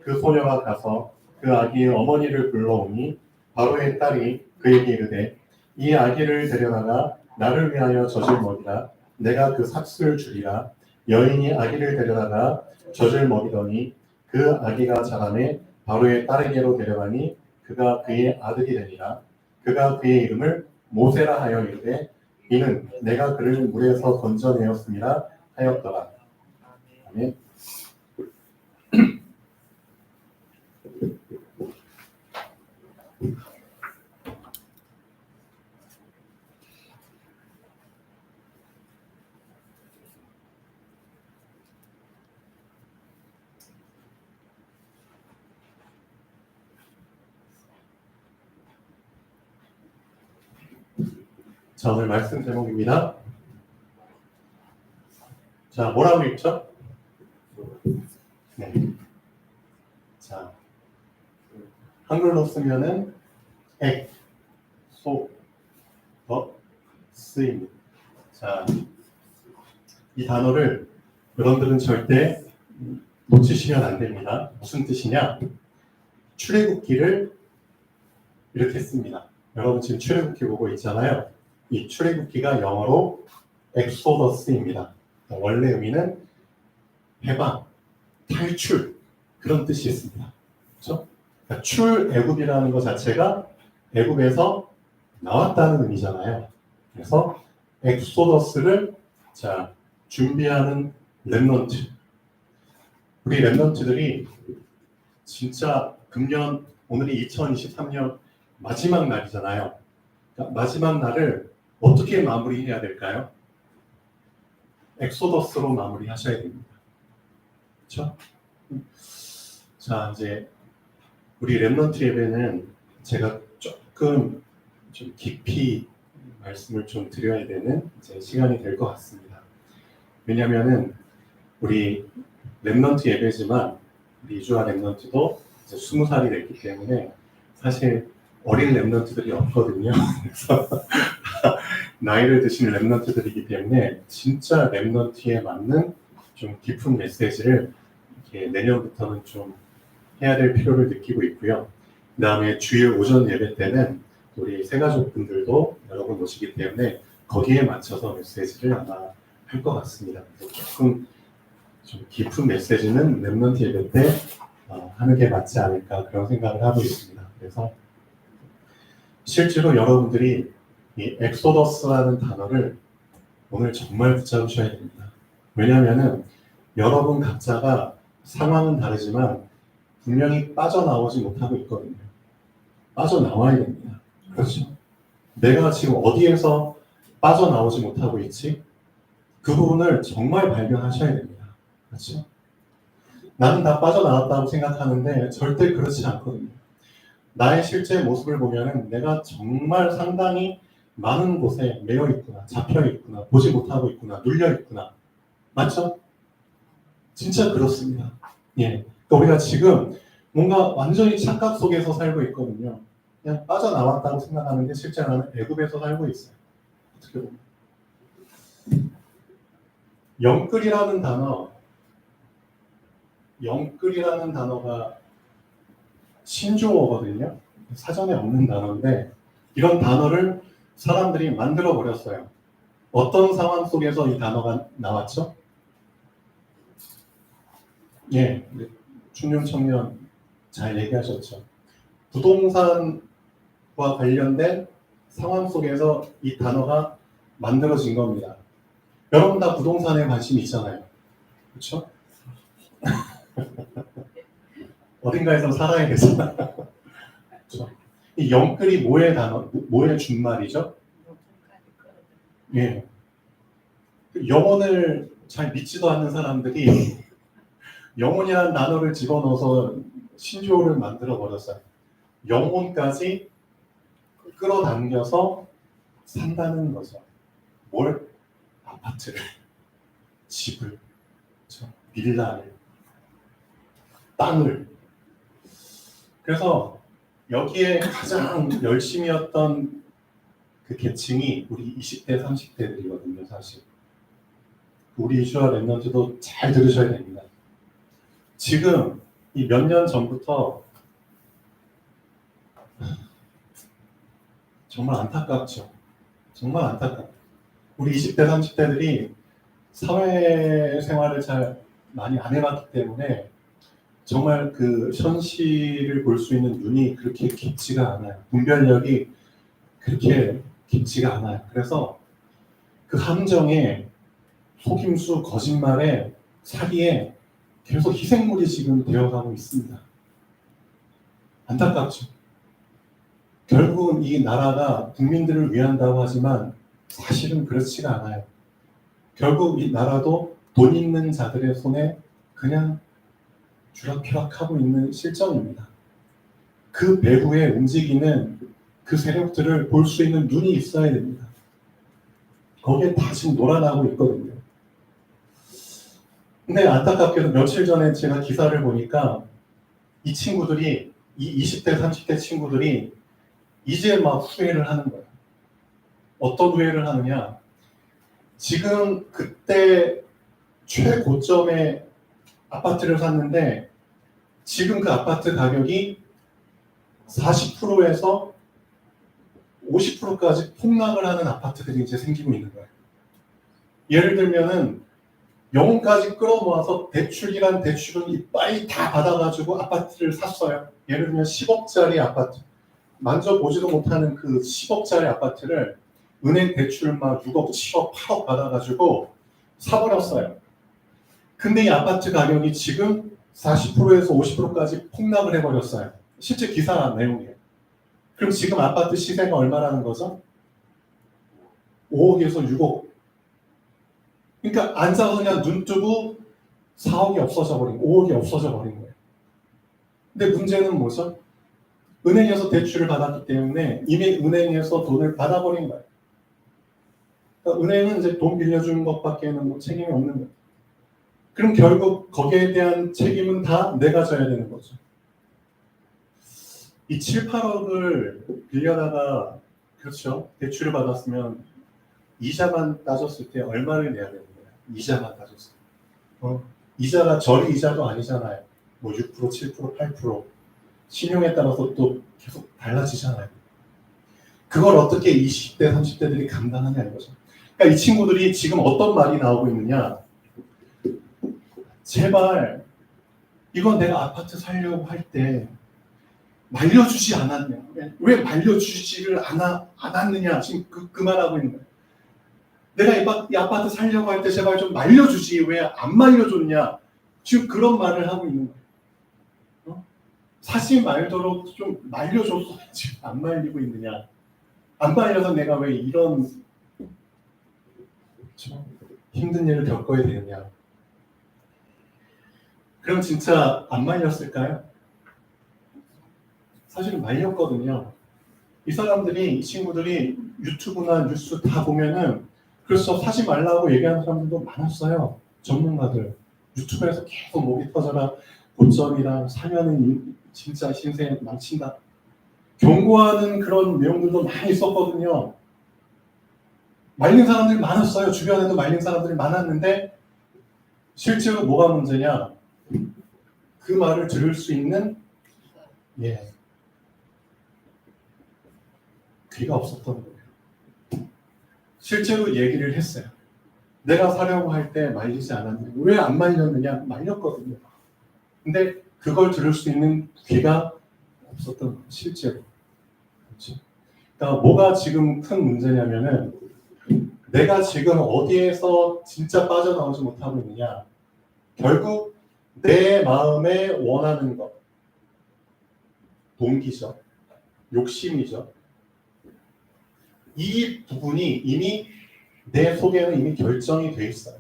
그 소녀가 가서 그 아기의 어머니를 불러오니 바로의 딸이 그에게 이르되 이 아기를 데려다가 나를 위하여 젖을 먹이라. 내가 그 삭슬을 주리라. 여인이 아기를 데려다가 젖을 먹이더니 그 아기가 자라매 바로의 딸에게로 데려가니 그가 그의 아들이 되니라. 그가 그의 이름을 모세라 하여 이르되 이는 내가 그를 물에서 건져내었음이라 하였더라. 아멘. 자, 오늘 말씀 제목입니다. 자, 뭐라고 읽죠? 네. 자, 한글로 쓰면은 엑소더스입니다. 자, 이 단어를 여러분들은 절대 놓치시면 안 됩니다. 무슨 뜻이냐? 출애굽기를 이렇게 씁니다. 여러분 지금 출애굽기 보고 있잖아요. 이 출애굽기가 영어로 엑소더스입니다. 원래 의미는 해방, 탈출 그런 뜻이 있습니다. 그렇죠? 그러니까 출애굽이라는 것 자체가 애굽에서 나왔다는 의미잖아요. 그래서 엑소더스를 자 준비하는 렘넌트. 우리 렘넌트들이 진짜 금년 오늘이 2023년 마지막 날이잖아요. 그러니까 마지막 날을 어떻게 마무리해야 될까요? 엑소더스로 마무리하셔야 됩니다. 그렇죠? 자, 이제 우리 렘넌트 예배는 제가 조금 좀 깊이 말씀을 좀 드려야 되는 이제 시간이 될 것 같습니다. 왜냐하면은 우리 렘넌트 예배지만 우리 이주아 렘넌트도 이제 20살이 됐기 때문에 사실 어린 렘넌트들이 없거든요. 그래서 나이를 드신 렘넌트들이기 때문에 진짜 렘넌트에 맞는 좀 깊은 메시지를 이렇게 내년부터는 좀 해야 될 필요를 느끼고 있고요. 그 다음에 주일 오전 예배 때는 우리 새가족분들도 여러분 오시기 때문에 거기에 맞춰서 메시지를 아마 할 것 같습니다. 조금 좀 깊은 메시지는 렘넌트 예배 때 하는 게 맞지 않을까 그런 생각을 하고 있습니다. 그래서 실제로 여러분들이 이 엑소더스라는 단어를 오늘 정말 붙잡으셔야 됩니다. 왜냐하면은 여러분 각자가 상황은 다르지만 분명히 빠져나오지 못하고 있거든요. 빠져나와야 됩니다. 그렇죠? 내가 지금 어디에서 빠져나오지 못하고 있지? 그 부분을 정말 발견하셔야 됩니다. 그렇죠? 나는 다 빠져나왔다고 생각하는데 절대 그렇지 않거든요. 나의 실제 모습을 보면은 내가 정말 상당히 많은 곳에 매여 있구나, 잡혀 있구나, 보지 못하고 있구나, 눌려 있구나. 맞죠? 진짜 그렇습니다. 예. 그러니까 우리가 지금 뭔가 완전히 착각 속에서 살고 있거든요. 그냥 빠져나왔다고 생각하는데 실제 나는 애굽에서 살고 있어요. 어떻게 보면. 영끌이라는 단어가 신조어거든요. 사전에 없는 단어인데 이런 단어를 사람들이 만들어 버렸어요. 어떤 상황 속에서 이 단어가 나왔죠? 예, 중년 청년 잘 얘기하셨죠. 부동산과 관련된 상황 속에서 이 단어가 만들어진 겁니다. 여러분 다 부동산에 관심이 있잖아요. 그렇죠? 어딘가에서 살아야 되잖아요. 그렇죠? 이 영끌이 뭐의 준말이죠? 예. 영혼을 잘 믿지도 않는 사람들이 영혼이라는 단어를 집어넣어서 신조어를 만들어 버렸어요. 영혼까지 끌어당겨서 산다는 거죠. 뭘? 아파트를, 집을, 그렇죠? 빌라를, 땅을. 그래서 여기에 가장 열심히 했던 그 계층이 우리 20대, 30대들이거든요, 사실. 우리 이주아 렘넌트도 잘 들으셔야 됩니다. 지금 이 몇 년 전부터 정말 안타깝죠. 정말 안타깝죠. 우리 20대, 30대들이 사회생활을 잘 많이 안 해봤기 때문에 정말 그 현실을 볼 수 있는 눈이 그렇게 깊지가 않아요. 분별력이 그렇게 깊지가 않아요. 그래서 그 함정에 속임수, 거짓말에, 사기에 계속 희생물이 지금 되어가고 있습니다. 안타깝죠. 결국은 이 나라가 국민들을 위한다고 하지만 사실은 그렇지가 않아요. 결국 이 나라도 돈 있는 자들의 손에 그냥 쥐락펴락하고 있는 실정입니다. 그 배후에 움직이는 그 세력들을 볼 수 있는 눈이 있어야 됩니다. 거기에 다 지금 놀아나고 있거든요. 근데 안타깝게도 며칠 전에 제가 기사를 보니까 이 친구들이, 이 20대, 30대 친구들이 이제 막 후회를 하는 거예요. 어떤 후회를 하느냐. 지금 그때 최고점의 아파트를 샀는데 지금 그 아파트 가격이 40%에서 50%까지 폭락을 하는 아파트들이 이제 생기고 있는 거예요. 예를 들면은 영혼까지 끌어모아서 대출이란 대출은 이빨이 다 받아가지고 아파트를 샀어요. 예를 들면 10억짜리 아파트. 만져보지도 못하는 그 10억짜리 아파트를 은행 대출만 6억, 7억, 8억 받아가지고 사버렸어요. 근데 이 아파트 가격이 지금 40%에서 50%까지 폭락을 해버렸어요. 실제 기사 내용이에요. 그럼 지금 아파트 시세가 얼마라는 거죠? 5억에서 6억. 그러니까 앉아서 그냥 눈 뜨고 4억이 없어져 버린, 5억이 없어져 버린 거예요. 근데 문제는 뭐죠? 은행에서 대출을 받았기 때문에 이미 은행에서 돈을 받아버린 거예요. 그러니까 은행은 이제 돈 빌려주는 것밖에는 뭐 책임이 없는 거예요. 그럼 결국 거기에 대한 책임은 다 내가 져야 되는 거죠. 이 7, 8억을 빌려다가 그렇죠. 대출을 받았으면 이자만 따졌을 때 얼마를 내야 되는 거예요? 이자만 따졌을 때. 이자가 저리 이자도 아니잖아요. 뭐 6%, 7%, 8%. 신용에 따라서 또 계속 달라지잖아요. 그걸 어떻게 20대, 30대들이 감당하냐 이거죠. 그러니까 이 친구들이 지금 어떤 말이 나오고 있느냐. 제발 이건 내가 아파트 살려고 할 때 말려주지 않았냐. 왜 말려주지를 않았느냐. 지금 그 말하고 있는 거예요. 내가 이 아파트 살려고 할 때 제발 좀 말려주지. 왜 안 말려줬냐. 지금 그런 말을 하고 있는 거예요. 사실 말도록 좀 말려줬어야지 안 말리고 있느냐. 안 말려서 내가 왜 이런 힘든 일을 겪어야 되느냐. 그럼 진짜 안 말렸을까요? 사실은 말렸거든요. 이 사람들이, 이 친구들이 유튜브나 뉴스 다 보면은 그래서 사지 말라고 얘기하는 사람들도 많았어요. 전문가들. 유튜브에서 계속 목이 터져라. 고점이다. 사면은 진짜 신세 망친다. 경고하는 그런 내용들도 많이 있었거든요. 말린 사람들이 많았어요. 주변에도 말린 사람들이 많았는데 실제로 뭐가 문제냐? 그 말을 들을 수 있는 귀가 없었던 거예요. 실제로 얘기를 했어요. 내가 사려고 할 때 말리지 않았느냐. 왜 안 말렸느냐? 말렸거든요. 근데 그걸 들을 수 있는 귀가 없었던 거예요. 실제로. 그렇죠? 그러니까 뭐가 지금 큰 문제냐면은 내가 지금 어디에서 진짜 빠져나오지 못하고 있느냐. 결국 내 마음에 원하는 것. 동기죠. 욕심이죠. 이 부분이 이미 내 속에는 이미 결정이 돼 있어요.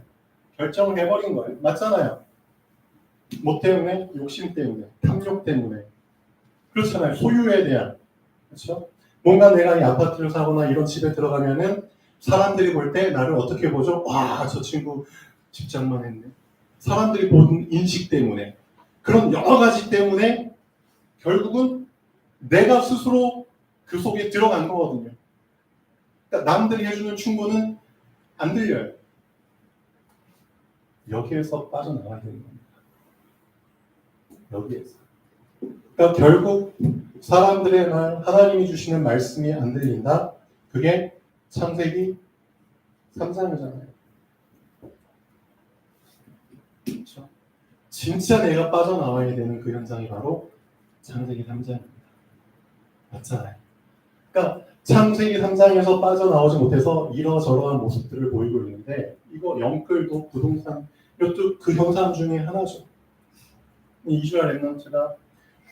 결정을 해버린 거예요. 맞잖아요. 뭐 때문에? 욕심 때문에, 탐욕 때문에. 그렇잖아요. 소유에 대한. 그렇죠? 뭔가 내가 이 아파트를 사거나 이런 집에 들어가면은 사람들이 볼 때 나를 어떻게 보죠? 와, 저 친구 집장만 했네. 사람들이 본 인식 때문에. 그런 여러 가지 때문에 결국은 내가 스스로 그 속에 들어간 거거든요. 그러니까 남들이 해주는 충고는 안 들려요. 여기에서 빠져나가야 되는 겁니다. 여기에서. 그러니까 결국 사람들의 말, 하나님이 주시는 말씀이 안 들린다. 그게 창세기 3장이잖아요. 그렇죠? 진짜 내가 빠져나와야 되는 그 현장이 바로 창세기 3장입니다. 맞잖아요. 그러니까 창세기 3장에서 빠져나오지 못해서 이러저러한 모습들을 보이고 있는데 이거 영끌도 부동산 이것도 그 현상 중에 하나죠. 이주야 랩런트가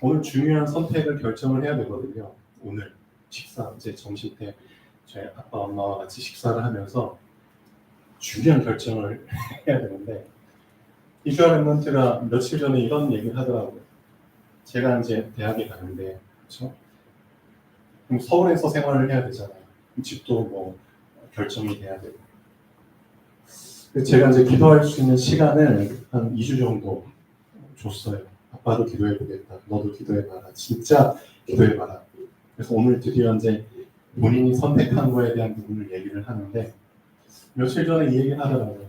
오늘 중요한 선택을 결정을 해야 되거든요. 오늘 식사 이제 점심 때 저희 아빠 엄마와 같이 식사를 하면서 중요한 결정을 해야 되는데 이주야 랩런트가 며칠 전에 이런 얘기를 하더라고요. 제가 이제 대학에 가는데 그렇죠? 그럼 서울에서 생활을 해야 되잖아요. 집도 뭐 결정이 돼야 되고. 제가 이제 기도할 수 있는 시간을 한 2주 정도 줬어요. 아빠도 기도해보겠다. 너도 기도해봐라. 진짜 기도해봐라. 그래서 오늘 드디어 이제 본인이 선택한 거에 대한 부분을 얘기를 하는데 며칠 전에 이 얘기를 하더라고요.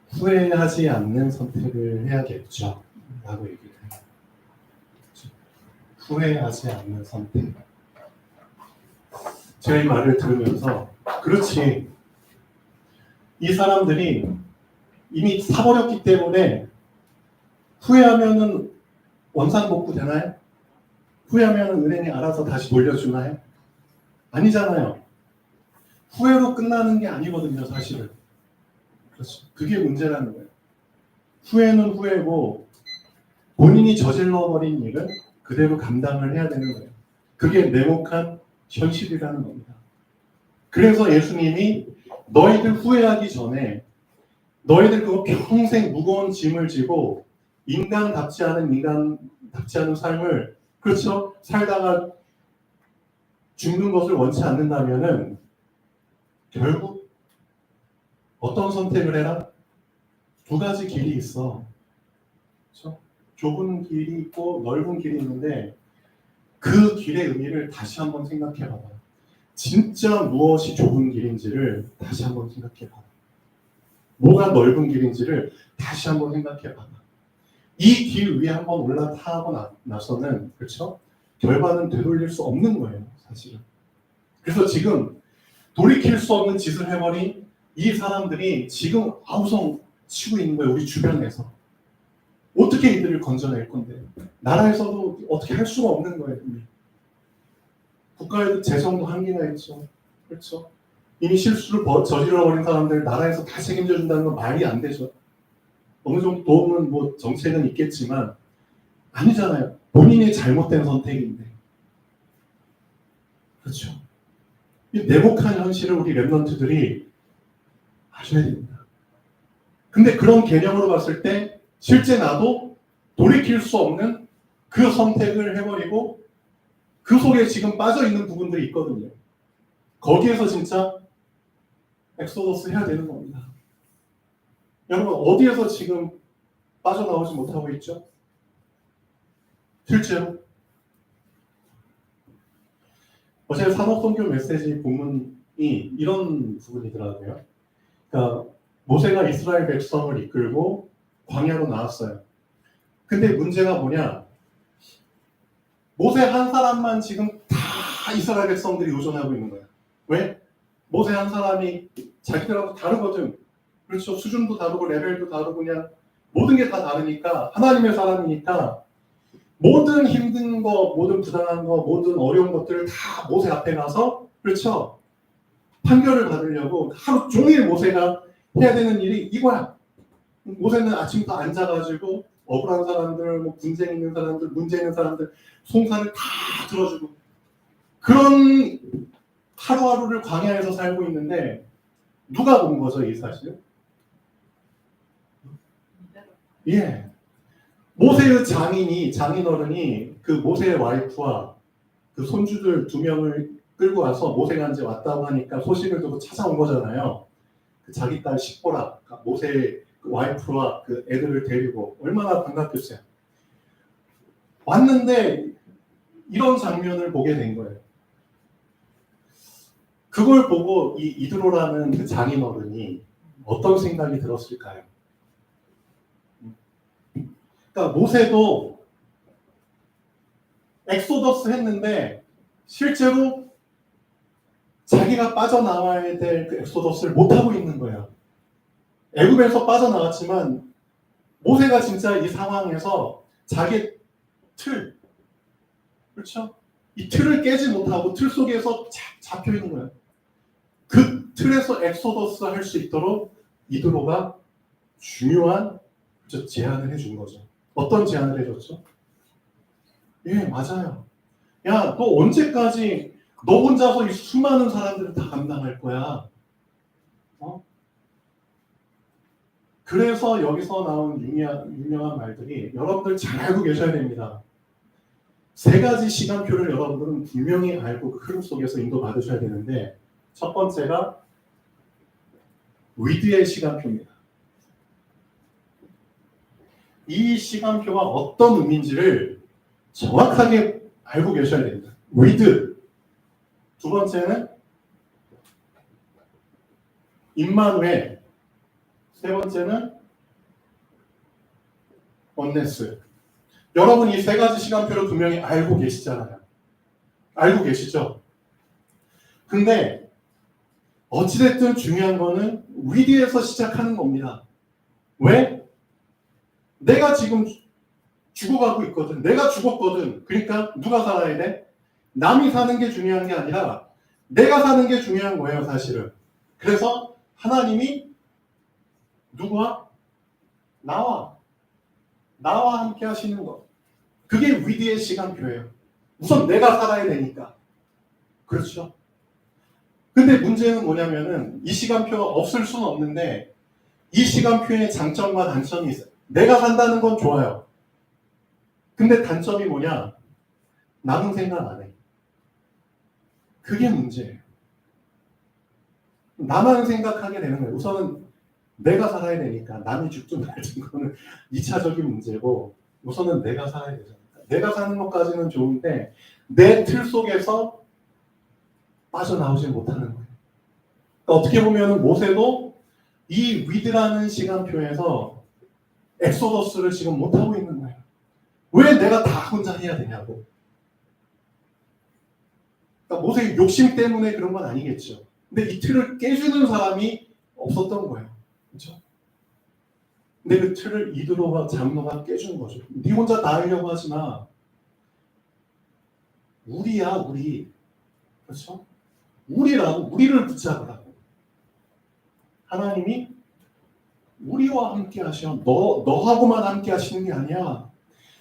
후회하지 않는 선택을 해야겠죠. 라고 얘기를 해요. 후회하지 않는 선택. 제가 이 말을 들으면서 그렇지. 이 사람들이 이미 사버렸기 때문에 후회하면은 원상복구 되나요? 후회하면은 은행이 알아서 다시 돌려주나요? 아니잖아요. 후회로 끝나는 게 아니거든요, 사실은. 그렇죠. 그게 문제라는 거예요. 후회는 후회고 본인이 저질러버린 일은 그대로 감당을 해야 되는 거예요. 그게 냉혹한 현실이라는 겁니다. 그래서 예수님이 너희들 후회하기 전에 너희들 그거 평생 무거운 짐을 지고 인간답지 않은 삶을 그렇죠? 살다가 죽는 것을 원치 않는다면은 결국 어떤 선택을 해라? 두 가지 길이 있어. 그렇죠? 좁은 길이 있고 넓은 길이 있는데 그 길의 의미를 다시 한번 생각해봐봐. 진짜 무엇이 좁은 길인지를 다시 한번 생각해봐봐. 뭐가 넓은 길인지를 다시 한번 생각해봐봐. 이 길 위에 한번 올라타고 나서는 그렇죠? 결과는 되돌릴 수 없는 거예요, 사실은. 그래서 지금 돌이킬 수 없는 짓을 해버린 이 사람들이 지금 아우성 치고 있는 거예요, 우리 주변에서. 어떻게 이들을 건져낼 건데? 나라에서도 어떻게 할 수가 없는 거예요, 이미. 국가에도 재정도 한계가 있죠. 그렇죠? 이미 실수를 저질러버린 사람들 나라에서 다 책임져 준다는 건 말이 안 되죠. 어느 정도 도움은 뭐 정책은 있겠지만 아니잖아요. 본인이 잘못된 선택인데. 그렇죠? 이 냉혹한 현실을 우리 랩런트들이 아셔야 됩니다. 근데 그런 개념으로 봤을 때 실제 나도 돌이킬 수 없는 그 선택을 해버리고 그 속에 지금 빠져있는 부분들이 있거든요. 거기에서 진짜 엑소더스 해야 되는 겁니다. 여러분 어디에서 지금 빠져나오지 못하고 있죠? 실제로 어제 산업선교 메시지 본문이 이런 부분이더라고요. 그러니까 모세가 이스라엘 백성을 이끌고 광야로 나왔어요. 근데 문제가 뭐냐? 모세 한 사람만 지금 다 이스라엘 백성들이 의존하고 있는 거야. 왜? 모세 한 사람이 자기들하고 다르거든. 그렇죠. 수준도 다르고 레벨도 다르고 그냥 모든 게 다 다르니까 하나님의 사람이니까 모든 힘든 거, 모든 부당한 거, 모든 어려운 것들을 다 모세 앞에 가서 그렇죠. 판결을 받으려고 하루 종일 모세가 해야 되는 일이 이거야. 모세는 아침부터 앉아가지고 억울한 사람들, 뭐 분쟁 있는 사람들, 문제 있는 사람들 송사를 다 들어주고 그런 하루하루를 광야에서 살고 있는데 누가 본 거죠, 이 사실? 예. 모세의 장인어른이 그 모세의 와이프와 그 손주들 2명을 끌고 와서 모세가 이제 왔다고 하니까 소식을 듣고 찾아온 거잖아요. 그 자기 딸 십보라, 모세의 그 와이프와 그 애들을 데리고 얼마나 반갑겠어요. 왔는데 이런 장면을 보게 된 거예요. 그걸 보고 이 이드로라는 그 장인어른이 어떤 생각이 들었을까요? 그러니까 모세도 엑소더스 했는데 실제로 자기가 빠져나와야 될 그 엑소더스를 못하고 있는 거예요. 애굽에서 빠져나왔지만 모세가 진짜 이 상황에서 자기 틀, 그렇죠? 이 틀을 깨지 못하고 틀 속에서 잡혀 있는 거예요. 그 틀에서 엑소더스 할 수 있도록 이드로가 중요한 제안을 해준 거죠. 어떤 제안을 해줬죠? 예, 맞아요. 야, 너 언제까지 너 혼자서 이 수많은 사람들을 다 감당할 거야? 어? 그래서 여기서 나온 유명한 말들이 여러분들 잘 알고 계셔야 됩니다. 세 가지 시간표를 여러분들은 분명히 알고 그 흐름 속에서 인도받으셔야 되는데 첫 번째가 위드의 시간표입니다. 이 시간표가 어떤 의미인지를 정확하게 알고 계셔야 됩니다. 위드. 두 번째는 임마누엘. 세 번째는 언네스. 여러분 이 세 가지 시간표를 분명히 알고 계시잖아요. 알고 계시죠? 근데 어찌됐든 중요한 거는 위드에서 시작하는 겁니다. 왜? 내가 지금 죽어가고 있거든. 내가 죽었거든. 그러니까 누가 살아야 돼? 남이 사는 게 중요한 게 아니라 내가 사는 게 중요한 거예요, 사실은. 그래서 하나님이 누구와? 나와 함께 하시는 것. 그게 위드의 시간표예요. 우선 내가 살아야 되니까. 그렇죠? 근데 문제는 뭐냐면은 이 시간표가 없을 수는 없는데 이 시간표의 장점과 단점이 있어요. 내가 산다는 건 좋아요. 근데 단점이 뭐냐? 남은 생각 안 해. 그게 문제예요. 나만 생각하게 되는 거예요. 우선은 내가 살아야 되니까 남이 죽든 말든 거는 2차적인 문제고 우선은 내가 살아야 되잖아요. 내가 사는 것까지는 좋은데 내 틀 속에서 빠져나오지 못하는 거예요. 그러니까 어떻게 보면 모세도 이 위드라는 시간표에서 엑소더스를 지금 못하고 있는 거예요. 왜 내가 다 혼자 해야 되냐고. 그러니까 모세의 욕심 때문에 그런 건 아니겠죠. 근데 이 틀을 깨주는 사람이 없었던 거예요. 그렇죠? 근데 그 틀을 이드로가 장로가 깨준 거죠. 네 혼자 다 하려고 하지 마. 우리야, 우리. 그렇죠? 우리를 붙잡으라고. 하나님이 우리와 함께 하셔. 너하고만 함께 하시는 게 아니야.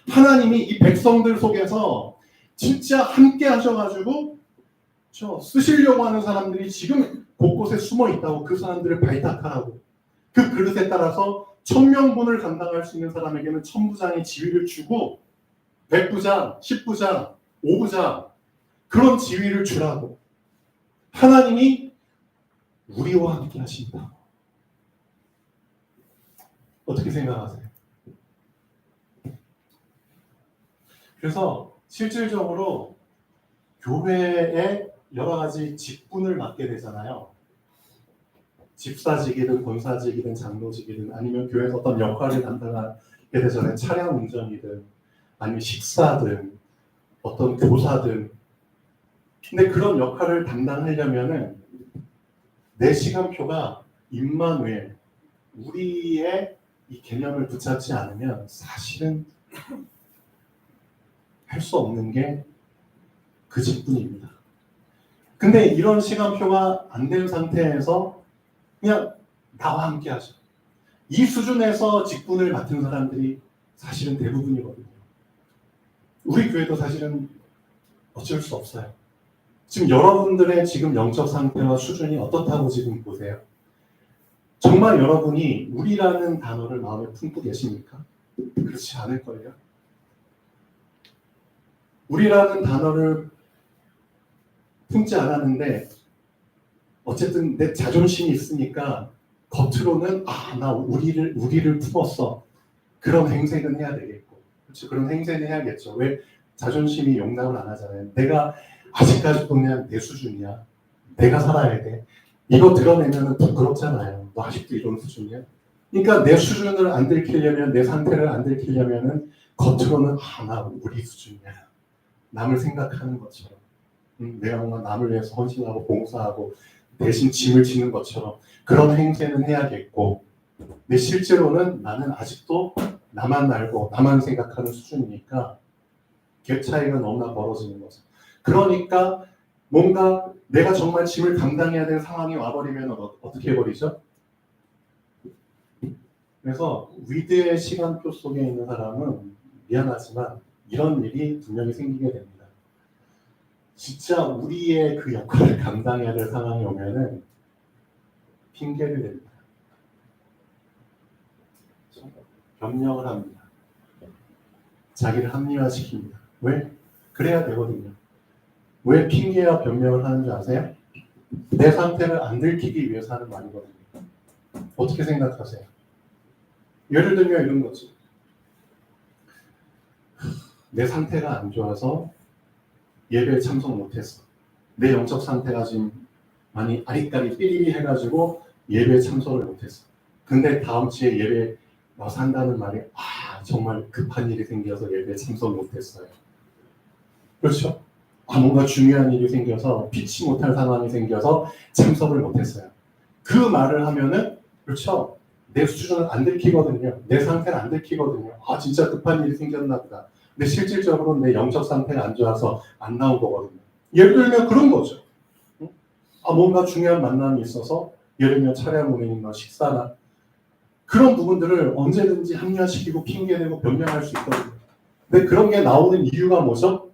하나님이 이 백성들 속에서 진짜 함께 하셔가지고 쓰시려고 하는 사람들이 지금 곳곳에 숨어 있다고. 그 사람들을 발탁하라고. 그 그릇에 따라서 1000명분을 감당할 수 있는 사람에게는 1000부장의 지위를 주고 100부장, 10부장, 5부장 그런 지위를 주라고. 하나님이 우리와 함께 하신다. 어떻게 생각하세요? 그래서 실질적으로 교회에 여러 가지 직분을 맡게 되잖아요. 집사직이든 권사직이든 장로직이든 아니면 교회에서 어떤 역할을 담당하게 되잖아요. 차량 운전이든 아니면 식사든 어떤 교사든. 근데 그런 역할을 담당하려면은 내 시간표가 임마누엘, 우리의 이 개념을 붙잡지 않으면 사실은 할 수 없는 게 그 직분입니다. 근데 이런 시간표가 안 된 상태에서 그냥 나와 함께 하죠. 이 수준에서 직분을 맡은 사람들이 사실은 대부분이거든요. 우리 교회도 사실은 어쩔 수 없어요. 지금 여러분들의 지금 영적 상태와 수준이 어떻다고 지금 보세요? 정말 여러분이 우리라는 단어를 마음에 품고 계십니까? 그렇지 않을 거예요. 우리라는 단어를 품지 않았는데 어쨌든 내 자존심이 있으니까 겉으로는 나 우리를 품었어. 그런 행색은 해야 되겠고, 그렇죠? 그런 행세는 해야겠죠. 왜? 자존심이 용납을 안 하잖아요. 내가 아직까지도 그냥 내 수준이야. 내가 살아야 돼. 이거 드러내면 부끄럽잖아요. 너 아직도 이런 수준이야? 그러니까 내 수준을 안 들키려면, 내 상태를 안 들키려면은 겉으로는 나 우리 수준이야. 남을 생각하는 것처럼. 내가 뭔가 남을 위해서 헌신하고 봉사하고 대신 짐을 지는 것처럼 그런 행세는 해야겠고, 근데 실제로는 나는 아직도 나만 알고 나만 생각하는 수준이니까 갭 차이가 너무나 벌어지는 거죠. 그러니까 뭔가 내가 정말 짐을 감당해야 될 상황이 와버리면 어떻게 해버리죠? 그래서 위드의 시간표 속에 있는 사람은 미안하지만 이런 일이 분명히 생기게 됩니다. 진짜 우리의 그 역할을 감당해야 될 상황이 오면은 핑계를 댑니다. 변명을 합니다. 자기를 합리화시킵니다. 왜? 그래야 되거든요. 왜 핑계와 변명을 하는 줄 아세요? 내 상태를 안 들키기 위해서 하는 말이거든요. 어떻게 생각하세요? 예를 들면 이런 거지. 내 상태가 안 좋아서 예배에 참석 못했어. 내 영적 상태가 지금 많이 아리까리 삐리리 해가지고 예배에 참석을 못했어. 근데 다음 주에 예배 와서 한다는 말이 정말 급한 일이 생겨서 예배에 참석 못했어요. 그렇죠? 뭔가 중요한 일이 생겨서 피치 못할 상황이 생겨서 참석을 못했어요. 그 말을 하면은 그렇죠? 내 수준은 안 들키거든요. 내 상태는 안 들키거든요. 진짜 급한 일이 생겼나 보다. 근데 실질적으로 내 영적 상태가 안 좋아서 안 나온 거거든요. 예를 들면 그런 거죠. 뭔가 중요한 만남이 있어서 예를 들면 차량 운행이나 식사나 그런 부분들을 언제든지 합리화시키고 핑계대고 변명할 수 있거든요. 근데 그런 게 나오는 이유가 뭐죠?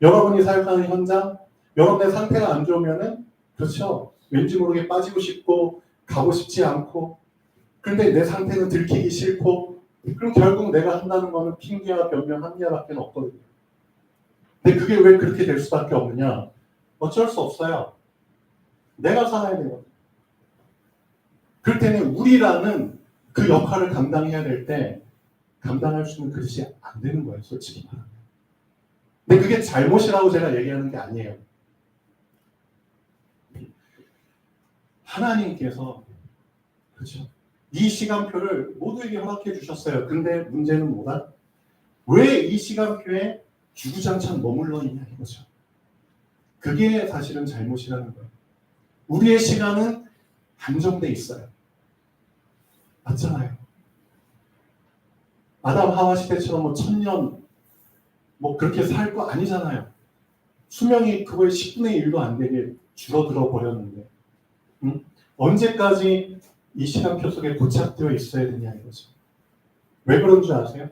여러분이 사역하는 현장, 여러분의 상태가 안 좋으면은 그렇죠. 왠지 모르게 빠지고 싶고 가고 싶지 않고 그런데 내 상태는 들키기 싫고 그럼 결국 내가 한다는 거는 핑계와 변명 합리화밖에 없거든요. 근데 그게 왜 그렇게 될 수밖에 없느냐? 어쩔 수 없어요. 내가 살아야 되거든요. 그럴 때는 우리라는 그 역할을 감당해야 될 때 감당할 수 있는 그릇이 안 되는 거예요, 솔직히 말하면. 근데 그게 잘못이라고 제가 얘기하는 게 아니에요. 하나님께서 그렇죠. 이 시간표를 모두에게 허락해 주셨어요. 근데 문제는 뭐다? 왜 이 시간표에 주구장창 머물러 있냐 이거죠. 그게 사실은 잘못이라는 거예요. 우리의 시간은 한정돼 있어요. 맞잖아요. 아담 하와 시대처럼 1000년 그렇게 살 거 아니잖아요. 수명이 그거의 10분의 1도 안 되게 줄어들어 버렸는데 언제까지 이 시간표 속에 고착되어 있어야 되냐 이거죠. 왜 그런 줄 아세요?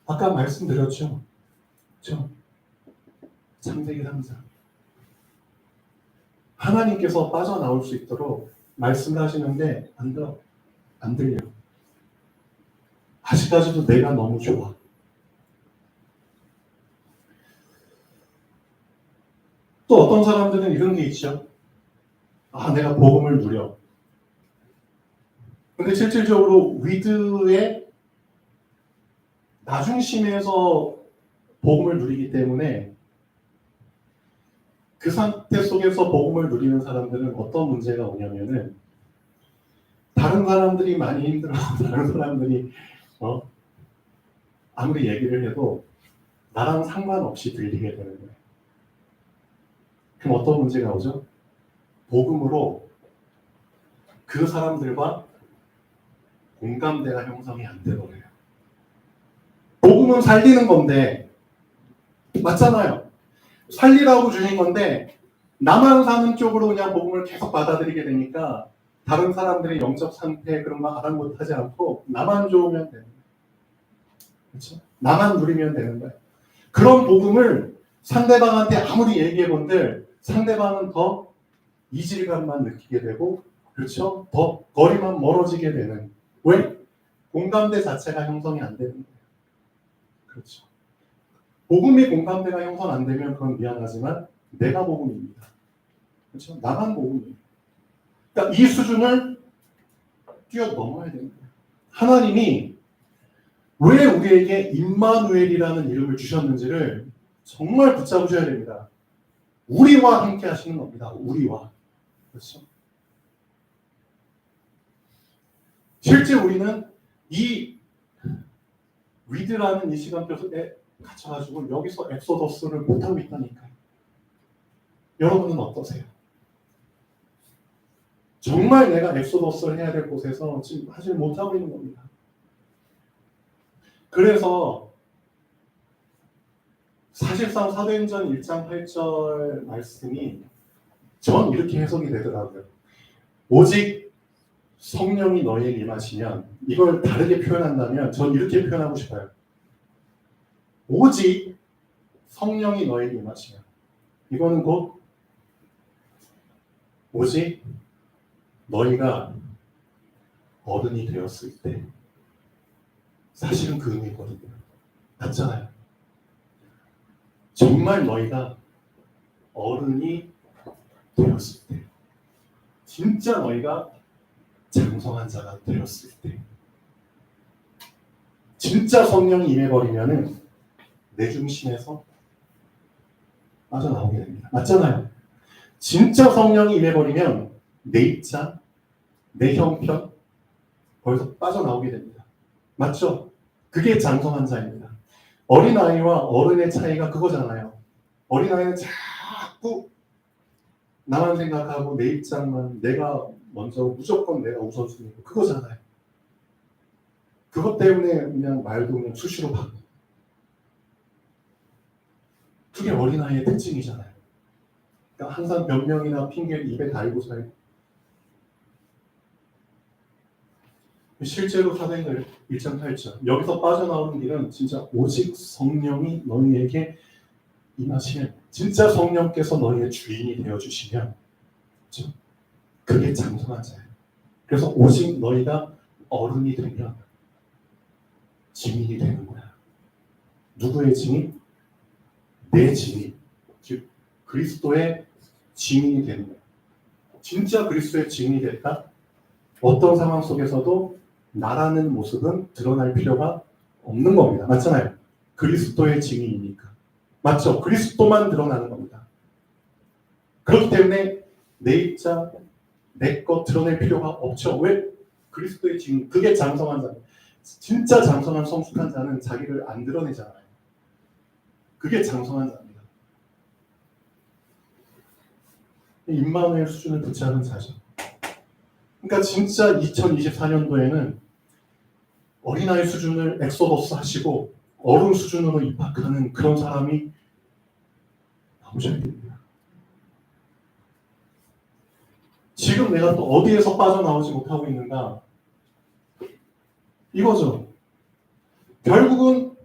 아까 말씀드렸죠. 그렇죠? 창세기 3장. 하나님께서 빠져나올 수 있도록 말씀을 하시는데 안 들려. 아직까지도 내가 너무 좋아. 또 어떤 사람들은 이런 게 있죠. 내가 복음을 누려. 근데 실질적으로 위드의 나중심에서 복음을 누리기 때문에 그 상태 속에서 복음을 누리는 사람들은 어떤 문제가 오냐면은 다른 사람들이 많이 힘들어하고 다른 사람들이 아무리 얘기를 해도 나랑 상관없이 들리게 되는 거예요. 그럼 어떤 문제가 오죠? 복음으로 그 사람들과 공감대가 형성이 안 되더래요. 복음은 살리는 건데 맞잖아요. 살리라고 주신 건데 나만 사는 쪽으로 그냥 복음을 계속 받아들이게 되니까 다른 사람들의 영적 상태 그런 거 아랑곳하지 않고 나만 좋으면 되는 거예요. 그렇죠? 나만 누리면 되는 거예요. 그런 복음을 상대방한테 아무리 얘기해 본들 상대방은 더 이질감만 느끼게 되고 그렇죠? 더 거리만 멀어지게 되는. 왜? 공감대 자체가 형성이 안 되는 거예요. 그렇죠. 복음의 공감대가 형성 안 되면 그건 미안하지만 내가 복음입니다. 그렇죠? 나만 복음이에요. 그러니까 이 수준을 뛰어넘어야 되는 거예요. 하나님이 왜 우리에게 임마누엘이라는 이름을 주셨는지를 정말 붙잡으셔야 됩니다. 우리와 함께 하시는 겁니다. 우리와. 그렇죠? 실제 우리는 이 위드라는 이 시간표에 갇혀가지고 여기서 엑소더스를 못하고 있다니까요. 여러분은 어떠세요? 정말 내가 엑소더스를 해야 될 곳에서 지금 하질 못하고 있는 겁니다. 그래서 사실상 사도행전 1장 8절 말씀이 전 이렇게 해석이 되더라고요. 오직 성령이 너희에게 임하시면, 이걸 다르게 표현한다면 전 이렇게 표현하고 싶어요. 오직 성령이 너희에게 임하시면, 이거는 곧 오직 너희가 어른이 되었을 때, 사실은 그 의미거든요. 맞잖아요. 정말 너희가 어른이 되었을 때, 진짜 너희가 장성한 자가 되었을 때, 진짜 성령이 임해버리면은 내 중심에서 빠져나오게 됩니다. 맞잖아요. 진짜 성령이 임해버리면 내 입장, 내 형편, 거기서 빠져나오게 됩니다. 맞죠? 그게 장성한 자입니다. 어린아이와 어른의 차이가 그거잖아요. 어린아이는 자꾸 나만 생각하고 내 입장만, 내가 먼저, 무조건 내가 우선순위고 그거잖아요. 그것 때문에 그냥 말도 그냥 수시로 바꾸고. 그게 어린아이의 특징이잖아요. 그러니까 항상 변명이나 핑계를 입에 달고 살고. 실제로 사도행전 1장 8절, 여기서 빠져나오는 길은 진짜 오직 성령이 너희에게 임하시면, 진짜 성령께서 너희의 주인이 되어주시면, 그렇죠? 그게 장성한 자예요. 그래서 오직 너희가 어른이 되면 증인이 되는 거야. 누구의 증인? 내 증인. 즉 그리스도의 증인이 되는 거야. 진짜 그리스도의 증인이 될까? 어떤 상황 속에서도 나라는 모습은 드러날 필요가 없는 겁니다. 맞잖아요. 그리스도의 증인이니까. 맞죠? 그리스도만 드러나는 겁니다. 그렇기 때문에 내 입장, 내 것 드러낼 필요가 없죠. 왜? 그리스도의 증인. 그게 장성한 자. 진짜 장성한 성숙한 자는 자기를 안 드러내잖아요. 그게 장성한 자입니다. 임마누엘 수준을 붙잡은 자죠. 그러니까 진짜 2024년도에는 어린아이 수준을 엑소더스 하시고 어른 수준으로 입학하는 그런 사람이 나오셔야 됩니다. 지금 내가 또 어디에서 빠져나오지 못하고 있는가? 이거죠. 결국은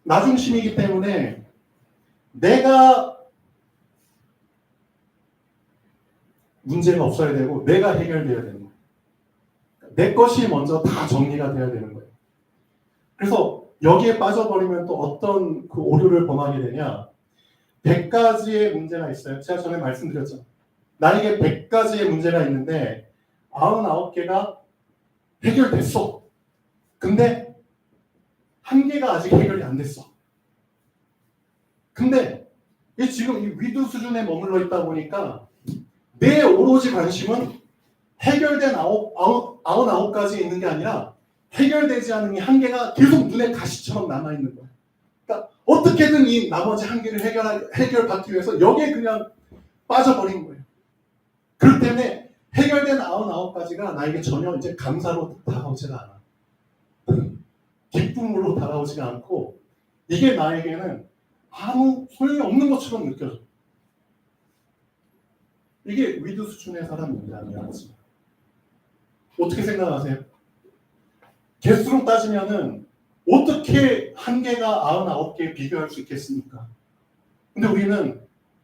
나 중심이기 때문에 내가 문제가 없어야 되고 내가 해결돼야 되는 거예요. 내 것이 먼저 다 정리가 돼야 되는 거예요. 그래서 여기에 빠져버리면 또 어떤 그 오류를 범하게 되냐? 100가지의 문제가 있어요. 제가 전에 말씀드렸죠. 나에게 100가지의 문제가 있는데 99개가 해결됐어. 근데 한 개가 아직 해결이 안 됐어. 근데 지금 이 위드 수준에 머물러 있다 보니까 내 오로지 관심은 해결된 99가지 있는 게 아니라 해결되지 않은 이 한 개가 계속 눈에 가시처럼 남아있는 거예요. 그러니까 어떻게든 이 나머지 한 개를 해결받기 위해서 여기에 그냥 빠져버린 거예요. 그렇기 때문에 해결된 99가지가 나에게 전혀 이제 감사로 다가오지가 않아. 기쁨으로 다가오지가 않고 이게 나에게는 아무 소용이 없는 것처럼 느껴져. 이게 위드 수준의 사람입니다. 어떻게 생각하세요? 개수로 따지면은 어떻게 한 개가 99개에 비교할 수 있겠습니까? 근데 우리는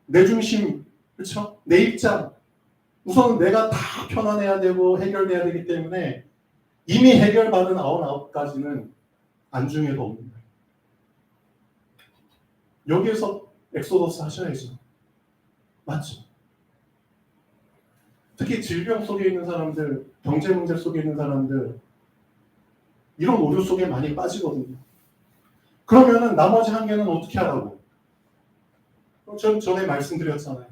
내 중심, 그렇죠? 내 입장, 우선 내가 다 편안해야 되고 해결돼야 되기 때문에 이미 해결받은 99가지는 안중에도 없는 거예요. 여기에서 엑소더스 하셔야죠. 맞죠? 특히 질병 속에 있는 사람들, 경제 문제 속에 있는 사람들, 이런 오류 속에 많이 빠지거든요. 그러면은 나머지 한 개는 어떻게 하라고? 전 전에 말씀드렸잖아요.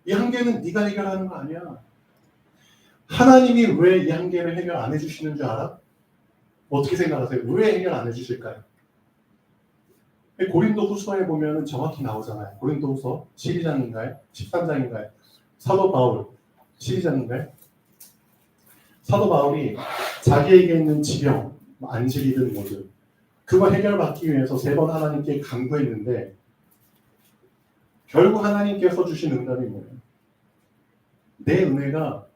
이 한 개는 네가 해결하는 거 아니야. 하나님이 왜 이 한계를 해결 안 해주시는 줄 알아? 어떻게 생각하세요? 왜 해결 안 해주실까요? 고린도 후서에 보면 정확히 나오잖아요. 고린도 후서 12장인가요? 13장인가요? 사도 바울 12장인가요? 사도 바울이 자기에게 있는 지병, 안질이든 뭐든 그거 해결받기 위해서 3번 하나님께 간구했는데 결국 하나님께서 주신 응답이 뭐예요? 내 은혜가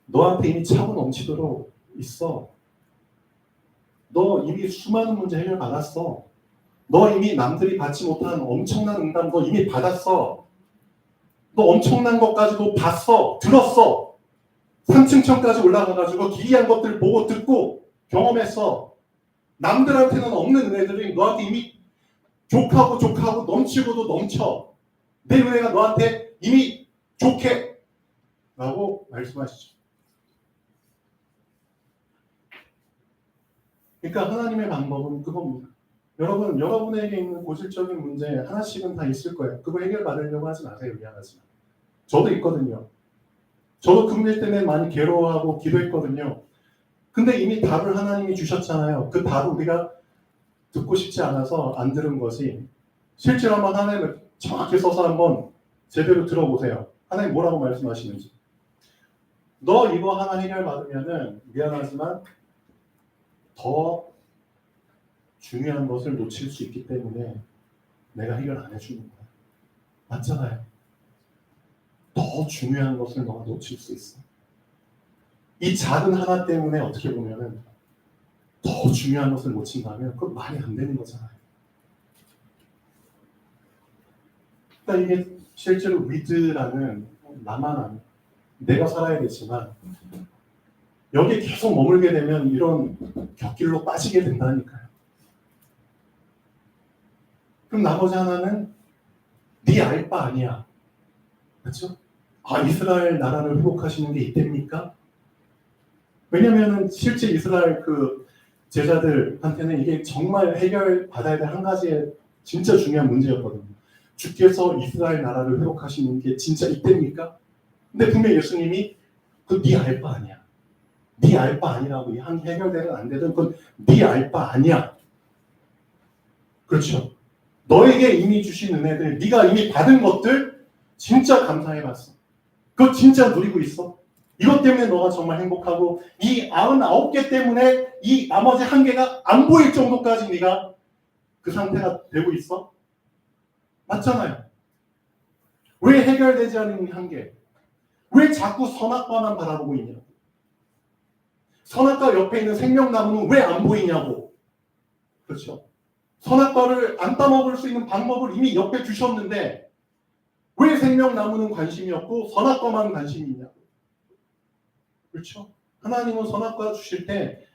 너한테 이미 차고 넘치도록 있어. 너 이미 수많은 문제 해결받았어. 너 이미 남들이 받지 못한 엄청난 응답 너 이미 받았어. 너 엄청난 것까지도 봤어. 들었어. 3층천까지 올라가가지고 기이한 것들 보고 듣고 경험했어. 남들한테는 없는 은혜들이 너한테 이미 족하고 넘치고도 넘쳐. 내 은혜가 너한테 이미 족해. 라고 말씀하시죠. 그러니까 하나님의 방법은 그겁니다. 여러분, 여러분에게 있는 고질적인 문제 하나씩은 다 있을 거예요. 그거 해결받으려고 하지 마세요. 미안하지만. 저도 있거든요. 저도 그 문제 때문에 많이 괴로워하고 기도했거든요. 근데 이미 답을 하나님이 주셨잖아요. 그 답을 우리가 듣고 싶지 않아서 안 들은 것이 실제로 한번 하나님을 정확히 써서 한번 제대로 들어보세요. 하나님 뭐라고 말씀하시는지. 너 이거 하나 해결받으면은 미안하지만 더 중요한 것을 놓칠 수 있기 때문에 내가 해결 안 해주는 거야. 맞잖아요. 더 중요한 것을 너가 놓칠 수 있어. 이 작은 하나 때문에 어떻게 보면은 더 중요한 것을 놓친다면 그건 말이 안 되는 거잖아요. 그러니까 이게 실제로 위드라는 나만 아니 내가 살아야 되지만 여기에 계속 머물게 되면 이런 곁길로 빠지게 된다니까요. 그럼 나머지 하나는 네 알 바 아니야. 그렇죠? 아, 이스라엘 나라를 회복하시는 게 이때입니까? 왜냐면은 실제 이스라엘 그 제자들한테는 이게 정말 해결받아야 될 한 가지의 진짜 중요한 문제였거든요. 주께서 이스라엘 나라를 회복하시는 게 진짜 이때입니까? 근데 분명히 예수님이 그 네 알 바 아니야. 네 알 바 아니라고 한 해결되든 안 되든 그건 네 알 바 아니야. 그렇죠? 너에게 이미 주신 은혜들, 네가 이미 받은 것들 진짜 감사해봤어. 그거 진짜 누리고 있어. 이것 때문에 너가 정말 행복하고 이 99개 때문에 이 나머지 1개가 안 보일 정도까지 네가 그 상태가 되고 있어? 맞잖아요. 왜 해결되지 않은 1개? 왜 자꾸 선악과만 바라보고 있냐고. 선악과 옆에 있는 생명나무는 왜 안 보이냐고. 그렇죠. 선악과를 안 따먹을 수 있는 방법을 이미 옆에 주셨는데 왜 생명나무는 관심이 없고 선악과만 관심이 있냐고. 그렇죠. 하나님은 선악과 주실 때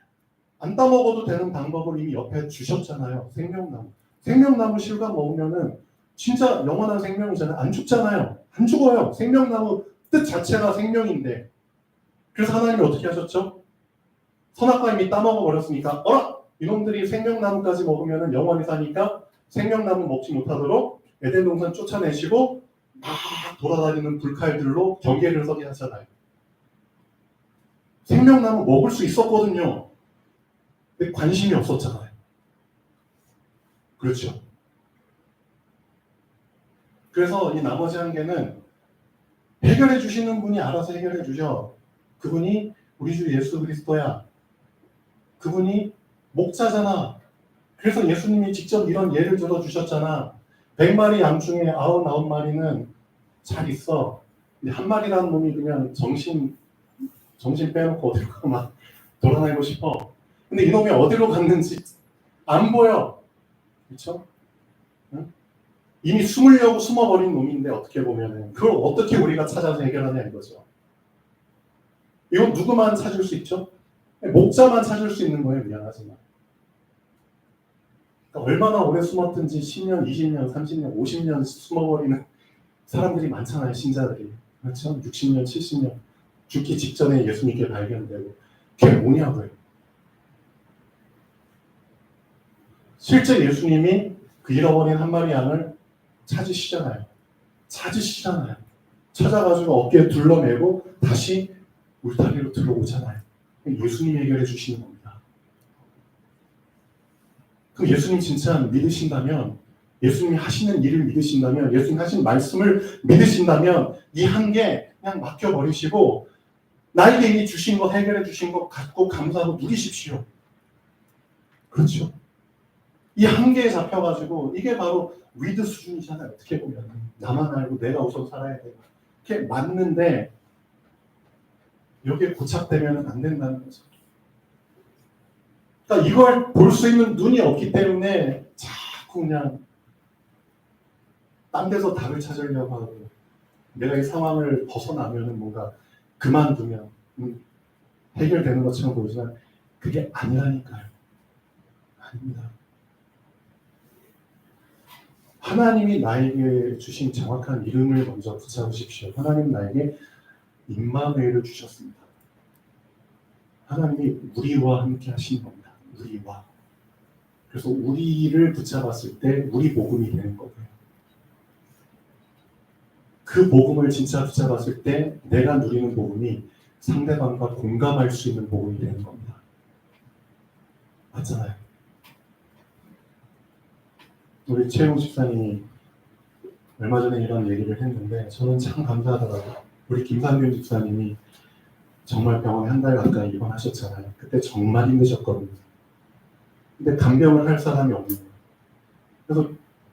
안 따먹어도 되는 방법을 이미 옆에 주셨잖아요. 생명나무. 생명나무 실과 먹으면은 진짜 영원한 생명이잖아요. 안 죽잖아요. 안 죽어요. 생명나무 뜻 자체가 생명인데. 그래서 하나님이 어떻게 하셨죠? 선악과 이미 따먹어 버렸으니까 어라! 이놈들이 생명나무까지 먹으면 영원히 사니까 생명나무 먹지 못하도록 에덴 동산 쫓아내시고 막 돌아다니는 불칼들로 경계를 서게 하잖아요. 생명나무 먹을 수 있었거든요. 근데 관심이 없었잖아요. 그렇죠. 그래서 이 나머지 1개는 해결해 주시는 분이 알아서 해결해 주죠. 그분이 우리 주 예수 그리스도야. 그분이 목자잖아. 그래서 예수님이 직접 이런 예를 들어 주셨잖아. 100마리 양 중에 99마리는 잘 있어. 근데 1마리라는 놈이 그냥 정신 빼놓고 어디로 가고 막 돌아다니고 싶어. 근데 이놈이 어디로 갔는지 안 보여. 그렇죠? 응? 이미 숨으려고 숨어버린 놈인데 어떻게 보면은 그걸 어떻게 우리가 찾아서 해결하냐 이거죠. 이건 누구만 찾을 수 있죠? 목자만 찾을 수 있는 거예요. 미안하지만. 그러니까 얼마나 오래 숨었든지 10년, 20년, 30년, 50년 숨어버리는 사람들이 많잖아요. 신자들이. 그렇죠? 60년, 70년 죽기 직전에 예수님께 발견되고 그게 뭐냐고요. 실제 예수님이 그 잃어버린 1마리 양을 찾으시잖아요. 찾아가지고 어깨에 둘러매고 다시 울타리로 들어오잖아요. 예수님이 해결해 주시는 겁니다. 그럼 예수님 진짜 믿으신다면, 예수님이 하시는 일을 믿으신다면, 예수님 하신 말씀을 믿으신다면 이 한계 그냥 맡겨버리시고 나에게 이 주신 것, 해결해 주신 것 갖고 감사하고 누리십시오. 그렇죠? 이 한계에 잡혀가지고 이게 바로 위드 수준이잖아요. 어떻게 보면 나만 알고 내가 우선 살아야 되고 이렇게 맞는데 여기에 고착되면 안 된다는 거죠. 그러니까 이걸 볼 수 있는 눈이 없기 때문에 자꾸 그냥 딴 데서 답을 찾으려고 하고, 내가 이 상황을 벗어나면 뭔가 그만두면 해결되는 것처럼 보이지만 그게 아니라니까요. 아닙니다. 하나님이 나에게 주신 정확한 이름을 먼저 붙잡으십시오. 하나님 나에게 임마누엘을 주셨습니다. 하나님이 우리와 함께 하신 겁니다. 우리와. 그래서 우리를 붙잡았을 때 우리 복음이 되는 거고요. 그 복음을 진짜 붙잡았을 때 내가 누리는 복음이 상대방과 공감할 수 있는 복음이 되는 겁니다. 맞잖아요. 우리 최용 집사님이 얼마 전에 이런 얘기를 했는데 저는 참 감사하더라고요. 우리 김상균 집사님이 정말 병원에 한 달 가까이 입원하셨잖아요. 그때 정말 힘드셨거든요. 근데 간병을 할 사람이 없는 거예요. 그래서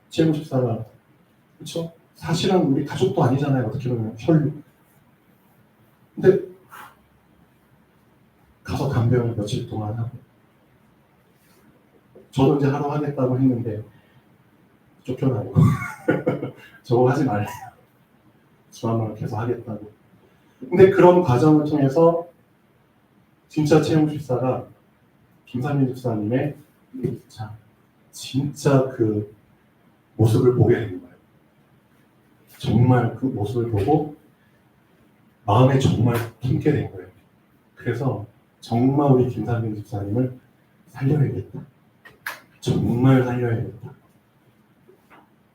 최용 집사가, 그렇죠? 사실은 우리 가족도 아니잖아요. 어떻게 보면 혈육. 근데 가서 간병을 며칠 동안 하고, 저도 이제 하러 하겠다고 했는데 쫓겨나고 저거 하지 말래요. 주한말 계속 하겠다고. 근데 그런 과정을 통해서 진짜 채용 집사가 김상민 집사님의 진짜 그 모습을 보게 된 거예요. 정말 그 모습을 보고 마음에 정말 품게 된 거예요. 그래서 정말 우리 김상민 집사님을 살려야겠다. 정말 살려야겠다.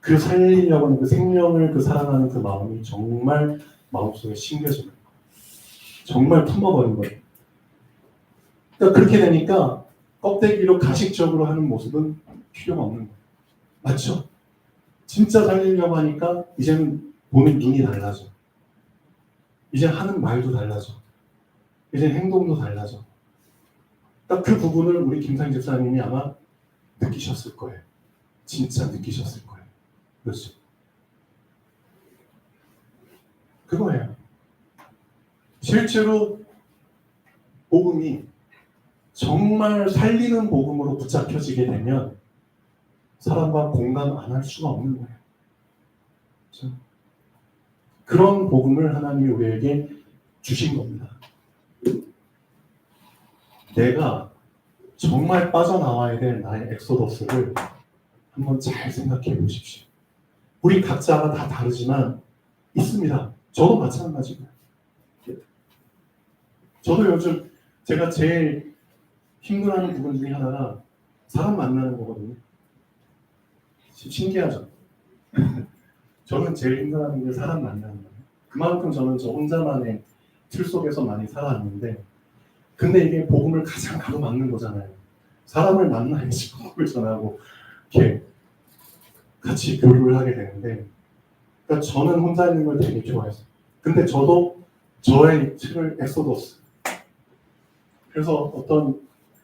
그 살리려고 하는 그 생명을 그 사랑하는 그 마음이 정말 마음속에 심겨지는 거예요. 정말 품어버린 거예요. 그러니까 그렇게 되니까 껍데기로 가식적으로 하는 모습은 필요가 없는 거예요. 맞죠? 진짜 살리려고 하니까 이제는 보는 눈이 달라져. 이제 하는 말도 달라져. 이제 행동도 달라져. 그러니까 그 부분을 우리 김상희 집사님이 아마 느끼셨을 거예요. 진짜 느끼셨을 거예요. 그렇죠? 그거예요. 실제로 복음이 정말 살리는 복음으로 붙잡혀지게 되면 사람과 공감 안 할 수가 없는 거예요. 그렇죠? 그런 복음을 하나님이 우리에게 주신 겁니다. 내가 정말 빠져나와야 될 나의 엑소더스를 한번 잘 생각해 보십시오. 우리 각자가 다 다르지만 있습니다. 저도 마찬가지고요. 저도 요즘 제가 제일 힘들어하는 부분 중에 하나가 사람 만나는 거거든요. 신기하죠? 저는 제일 힘들어하는 게 사람 만나는 거예요. 그만큼 저는 저 혼자만의 틀 속에서 많이 살아왔는데, 근데 이게 복음을 가장 가로막는 거잖아요. 사람을 만나야지 복음을 전하고 이렇게 같이 교류를 하게 되는데, 그러니까 저는 혼자 있는 걸 되게 좋아했어요. 근데 저도 저의 틀을 엑소더스. 그래서 어떤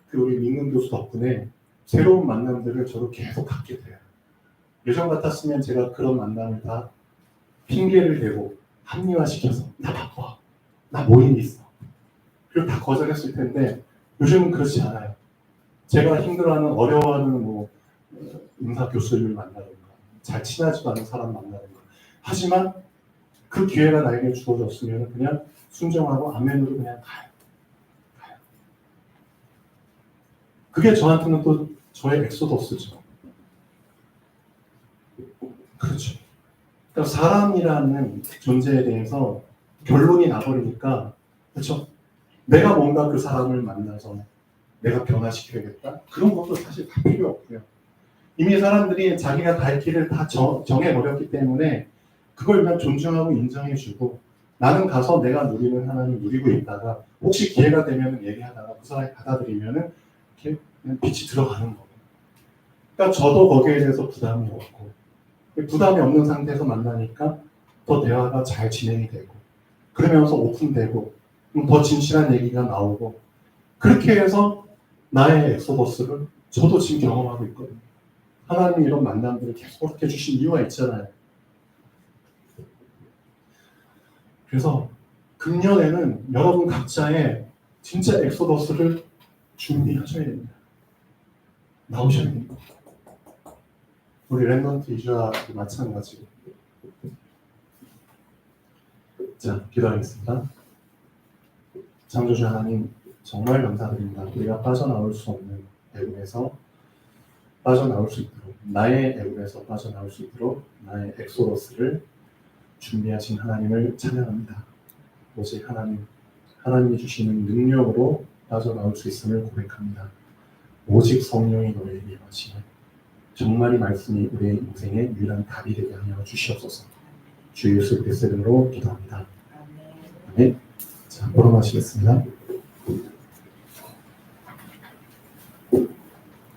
그 우리 민근 교수 덕분에 새로운 만남들을 저도 계속 갖게 돼요. 예전 같았으면 제가 그런 만남을 다 핑계를 대고 합리화시켜서 나 바빠, 나 모임이 있어, 그리고 다 거절했을 텐데 요즘은 그렇지 않아요. 제가 힘들어하는, 어려워하는 뭐 인사 교수를 만나든가 잘 친하지도 않은 사람 만나든가 하지만 그 기회가 나에게 주어졌으면 그냥 순종하고 아멘으로 그냥 가요. 그게 저한테는 또 저의 엑소더스죠. 그렇죠. 그러니까 사람이라는 존재에 대해서 결론이 나버리니까, 그렇죠? 내가 뭔가 그 사람을 만나서 내가 변화시켜야겠다? 그런 것도 사실 다 필요 없고요. 이미 사람들이 자기가 갈 길을 다 정해버렸기 때문에 그걸 그냥 존중하고 인정해주고 나는 가서 내가 누리는 하나님 누리고 있다가 혹시 기회가 되면 얘기하다가 그 사람이 받아들이면은 이렇게 그냥 빛이 들어가는 거예요. 그러니까 저도 거기에 대해서 부담이 없고 부담이 없는 상태에서 만나니까 더 대화가 잘 진행이 되고 그러면서 오픈되고 더 진실한 얘기가 나오고 그렇게 해서 나의 엑소더스를 저도 지금 경험하고 있거든요. 하나님이 이런 만남들을 계속 그렇게 주신 이유가 있잖아요. 그래서 금년에는 여러분 각자의 진짜 엑소더스를 준비하셔야 됩니다. 나오셔야 됩니다. 우리 랩넌트 이주와 마찬가지고. 자, 기도하겠습니다. 창조주 하나님, 정말 감사드립니다. 우리가 빠져나올 수 없는 애굽에서 빠져나올 수 있도록, 나의 애굽에서 빠져나올 수 있도록 나의 엑소더스를 준비하신 하나님을 찬양합니다. 오직 하나님이 주시는 능력으로 빠져나올 수 있음을 고백합니다. 오직 성령이 너희에게 임하시면 정말 이 말씀이 우리의 인생의 유일한 답이 되게 하여 주시옵소서. 주 예수 그리스도의 이름으로 기도합니다. 아멘. 자, 보러 마시겠습니다.